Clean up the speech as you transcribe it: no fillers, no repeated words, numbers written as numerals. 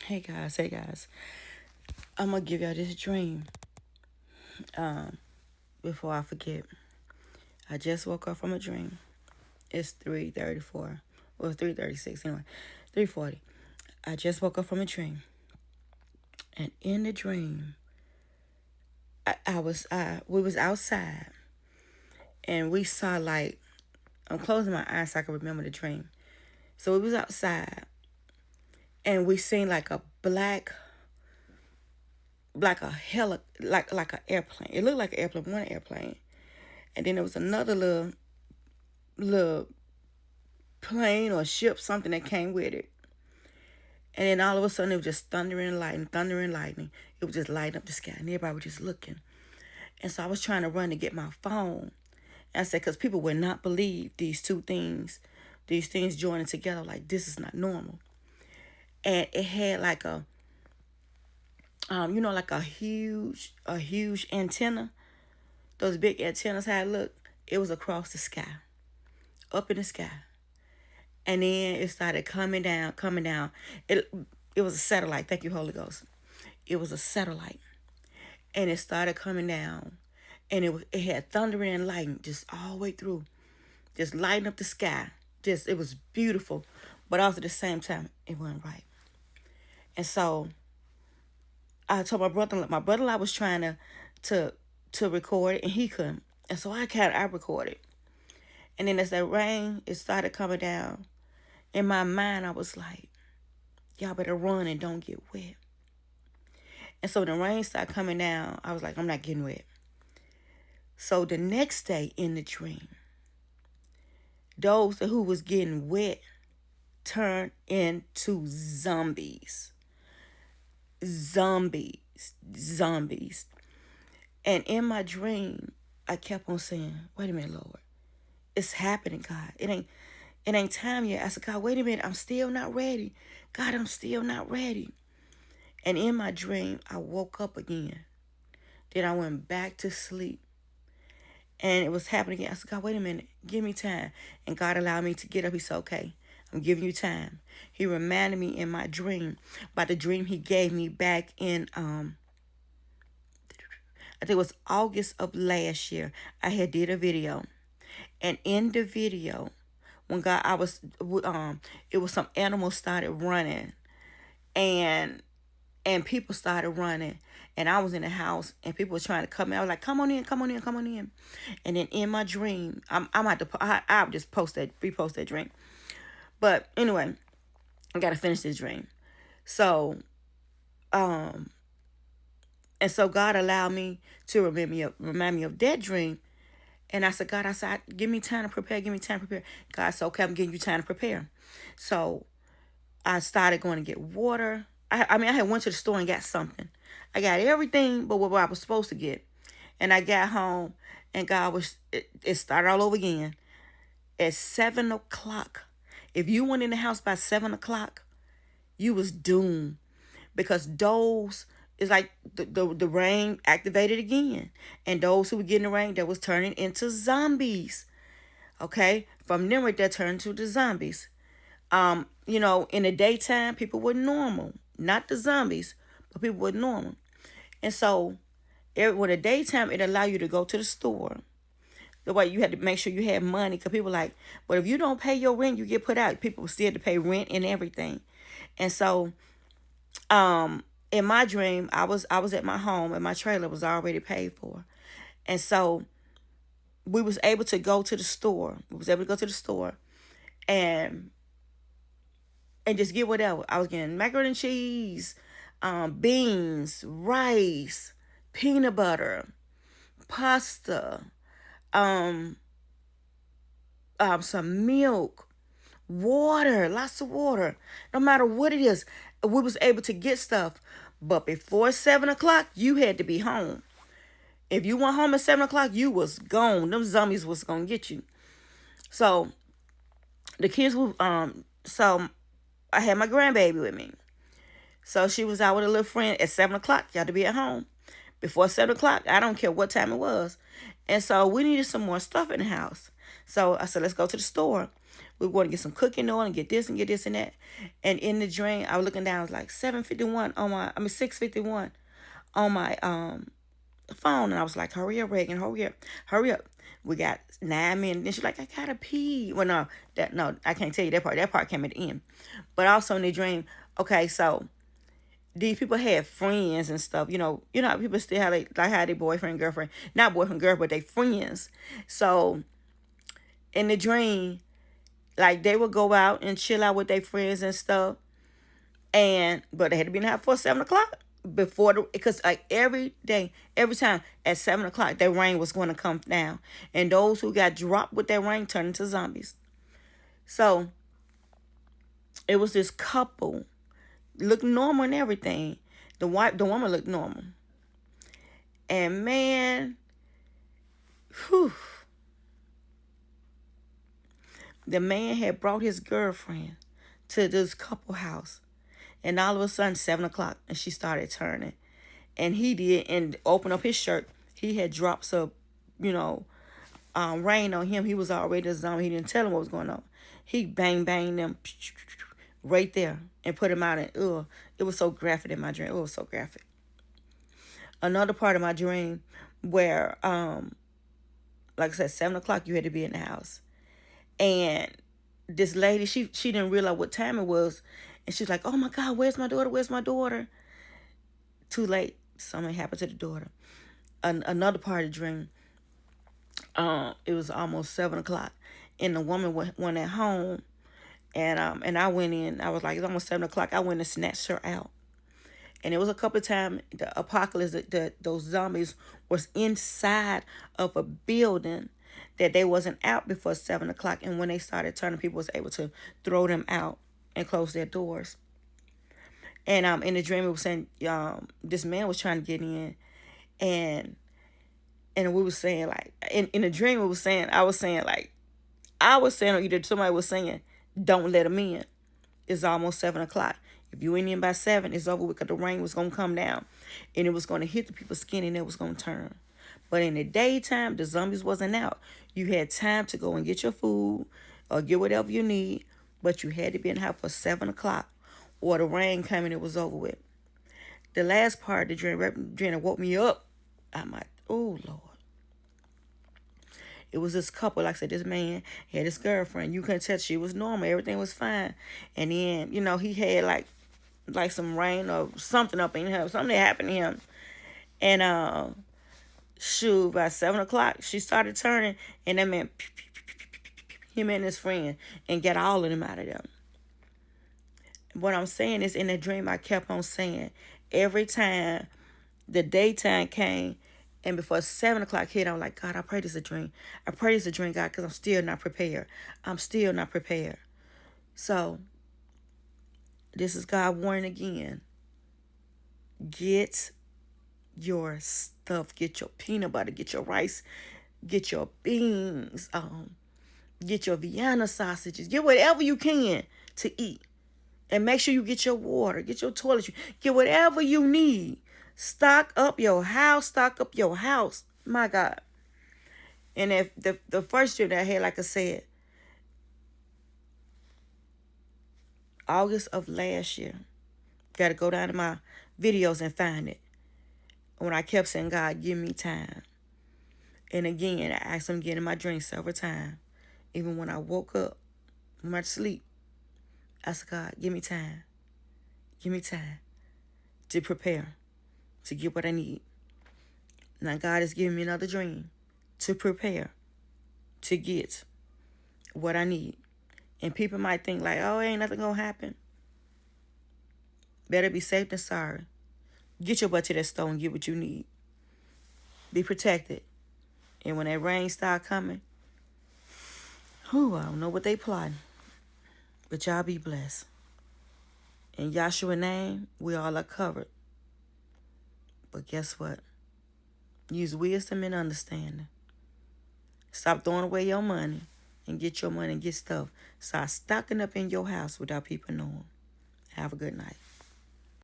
Hey guys. I'm gonna give y'all this dream. Before I forget. I just woke up from a dream. It's 3:34. Well, 3:36 anyway. 3:40. I just woke up from a dream. And in the dream, we was outside and we saw like I'm closing my eyes so I can remember the dream. So we was outside and we seen like a like a like an airplane. It looked like an airplane, one airplane. And then there was another little plane or ship, something that came with it. And then all of a sudden it was just thundering and lightning, thundering and lightning. It was just lighting up the sky and everybody was just looking. And so I was trying to run to get my phone. And I said, because people would not believe these things joining together, like this is not normal. And it had like like a huge antenna. Those big antennas, how it looked, it was across the sky, up in the sky. And then it started coming down, coming down. It was a satellite. Thank you, Holy Ghost. It was a satellite, and it started coming down, and it had thunder and lightning just all the way through, just lighting up the sky. Just it was beautiful, but also at the same time it wasn't right. And so I told my brother. My brother-in-law was trying to record it, and he couldn't. And so I recorded. And then as that rain, it started coming down. In my mind, I was like, y'all better run and don't get wet. And so the rain started coming down. I was like, I'm not getting wet. So the next day in the dream, those who was getting wet turned into zombies. Zombies. And in my dream, I kept on saying, wait a minute, Lord. It's happening, God. It ain't time yet. I said, God, wait a minute. I'm still not ready. God, I'm still not ready. And in my dream, I woke up again. Then I went back to sleep. And it was happening again. I said, God, wait a minute. Give me time. And God allowed me to get up. He said, okay, I'm giving you time. He reminded me in my dream about the dream he gave me back in, I think it was August of last year. I had did a video. And in the video, when it was some animals started running, and people started running, and I was in the house, and people were trying to come in. I was like, come on in, come on in, come on in. And then in my dream, I'm at I'll just repost that dream. But anyway, I gotta finish this dream. So, and so God allowed me to remind me of that dream. And I said, God, give me time to prepare. Give me time to prepare. God said, okay, I'm giving you time to prepare. So I started going to get water. I had went to the store and got something. I got everything but what I was supposed to get. And I got home, and it started all over again. At 7 o'clock. If you went in the house by 7 o'clock, you was doomed. Because those, it's like the rain activated again. And those who were getting the rain, that was turning into zombies. Okay? From them right there turned to the zombies. In the daytime, people were normal. Not the zombies, but people were normal. And so, when the daytime, it allowed you to go to the store. The way you had to make sure you had money, because people were like, but if you don't pay your rent, you get put out. People still had to pay rent and everything. And so, in my dream, I was at my home, and my trailer was already paid for. And so we was able to go to the store. And just get whatever. I was getting macaroni and cheese, beans, rice, peanut butter, pasta, some milk, water, lots of water. No matter what it is, we was able to get stuff. But before 7 o'clock, you had to be home. If you went home at 7 o'clock, you was gone. Them zombies was gonna get you. So the kids were so I had my grandbaby with me. So she was out with a little friend at 7 o'clock. You had to be at home. Before 7 o'clock, I don't care what time it was. And so we needed some more stuff in the house. So I said, let's go to the store. We want to get some cooking oil and get this and that. And in the dream, I was looking down. It was like 7:51 on my, 6:51 on my phone, and I was like, "Hurry up, Reagan! Hurry up! Hurry up! We got 9 minutes." And she's like, "I gotta pee." Well, no, I can't tell you that part. That part came at the end. But also in the dream, okay, so these people had friends and stuff. How people still have like how they boyfriend, girlfriend, not boyfriend, girl, but they friends. So in the dream, like they would go out and chill out with their friends and stuff, but they had to be in the house for 7 o'clock because like every day, every time at 7 o'clock, that rain was going to come down, and those who got dropped with that rain turned into zombies. So it was this couple, looked normal and everything. The woman looked normal, and man, whew, the man had brought his girlfriend to this couple house, and all of a sudden 7 o'clock, and she started turning, and he did, and opened up his shirt. He had drops of, rain on him. He was already a zombie. He didn't tell him what was going on. He banged them right there and put him out. And it was so graphic in my dream. It was so graphic. Another part of my dream where, like I said, 7 o'clock, you had to be in the house, and this lady, she didn't realize what time it was, and she's like, "Oh my God, where's my daughter? Where's my daughter?" Too late. Something happened to the daughter. Another part of the dream, it was almost 7 o'clock, and the woman went at home, and I went in. I was like, it's almost 7 o'clock. I went and snatched her out, and it was a couple of times the apocalypse that those zombies was inside of a building that they wasn't out before 7 o'clock, and when they started turning, people was able to throw them out and close their doors. And in the dream, it was saying this man was trying to get in, and we was saying like in the dream, it was saying I was saying or either somebody was saying, "Don't let him in. It's almost 7 o'clock. If you ain't in by 7, it's over with, because the rain was gonna come down, and it was gonna hit the people's skin, and it was gonna turn." But in the daytime, the zombies wasn't out. You had time to go and get your food or get whatever you need, but you had to be in the house for 7 o'clock, or the rain came and it was over with. The last part of the dream that woke me up, I'm like, oh Lord. It was this couple, like I said, this man had his girlfriend. You couldn't tell she was normal. Everything was fine. And then, he had like some rain or something up in him. Something that happened to him. And shoot, by 7 o'clock, she started turning, and that man, him and his friend, and got all of them out of them. What I'm saying is, in the dream, I kept on saying, every time the daytime came, and before 7 o'clock hit, I'm like, God, I pray this is a dream. I pray this is a dream, God, because I'm still not prepared. I'm still not prepared. So, this is God warning again. Get your stuff. Get your peanut butter. Get your rice. Get your beans. Get your Vienna sausages. Get whatever you can to eat. And make sure you get your water. Get your toiletries. Get whatever you need. Stock up your house. Stock up your house. My God. And if the first year that I had, like I said, August of last year, got to go down to my videos and find it. When I kept saying, God, give me time. And again, I asked him again in my dreams several times. Even when I woke up from my sleep, I said, God, give me time. Give me time to prepare, to get what I need. Now God is giving me another dream to prepare, to get what I need. And people might think like, oh, ain't nothing going to happen. Better be safe than sorry. Get your butt to that store and get what you need. Be protected. And when that rain start coming, I don't know what they plotting. But y'all be blessed. In Yahshua's name, we all are covered. But guess what? Use wisdom and understanding. Stop throwing away your money and get your money and get stuff. Start stocking up in your house without people knowing. Have a good night.